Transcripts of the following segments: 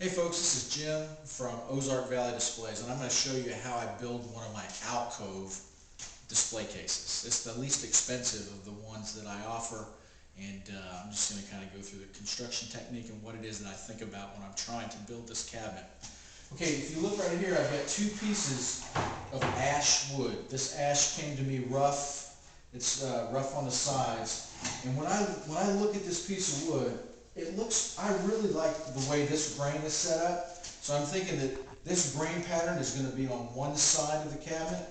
Hey folks, this is Jim from Ozarkvalleydisplays, and I'm going to show you how I build one of my Alcove display cases. It's the least expensive of the ones that I offer, and I'm just going to kind of go through the construction technique and what it is that I think about when I'm trying to build this cabinet. Okay, if you look right here, I've got two pieces of ash wood. This ash came to me rough. It's rough on the sides, and when I look at this piece of wood, I really like the way this grain is set up, so I'm thinking that this grain pattern is going to be on one side of the cabinet,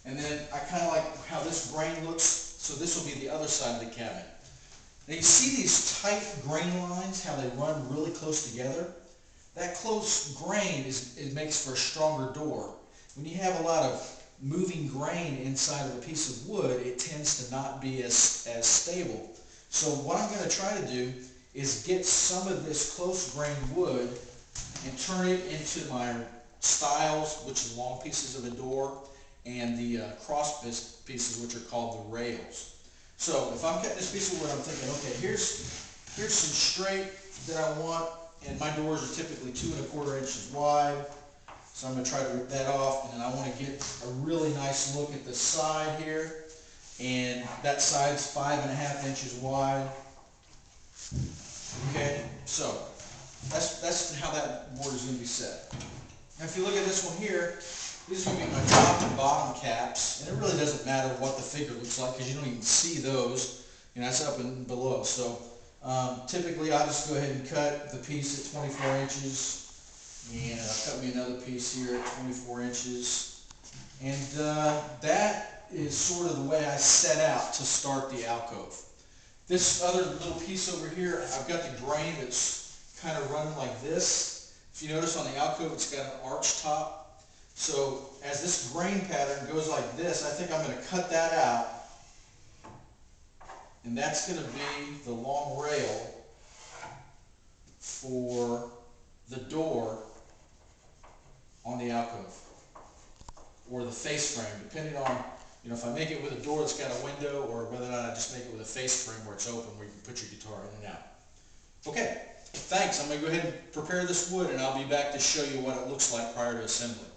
and then I kind of like how this grain looks, so this will be the other side of the cabinet. Now you see these tight grain lines, how they run really close together? That close grain it makes for a stronger door. When you have a lot of moving grain inside of a piece of wood, it tends to not be as stable. So what I'm going to try to do is get some of this close grained wood and turn it into my stiles, which is long pieces of the door, and the cross pieces, which are called the rails. So if I'm cutting this piece of wood, I'm thinking, okay, here's some straight that I want, and my doors are typically 2 1/4 inches wide. So I'm going to try to rip that off, and then I want to get a really nice look at the side here, and that side's 5 1/2 inches wide. Okay, so that's how that board is going to be set. Now if you look at this one here, these are going to be my top and bottom caps, and it really doesn't matter what the figure looks like because you don't even see those. You know, that's up and below. So typically I'll just go ahead and cut the piece at 24 inches, and I'll cut me another piece here at 24 inches, and that is sort of the way I set out to start the alcove. This other little piece over here, I've got the grain that's kind of running like this. If you notice on the alcove, it's got an arch top. So as this grain pattern goes like this, I think I'm going to cut that out. And that's going to be the long rail for the door on the alcove, or the face frame, depending on, you know, if I make it with a door that's got a window, or whether or not I just make it with a face frame where it's open, where you can put your guitar in and out. Okay, thanks. I'm going to go ahead and prepare this wood, and I'll be back to show you what it looks like prior to assembly.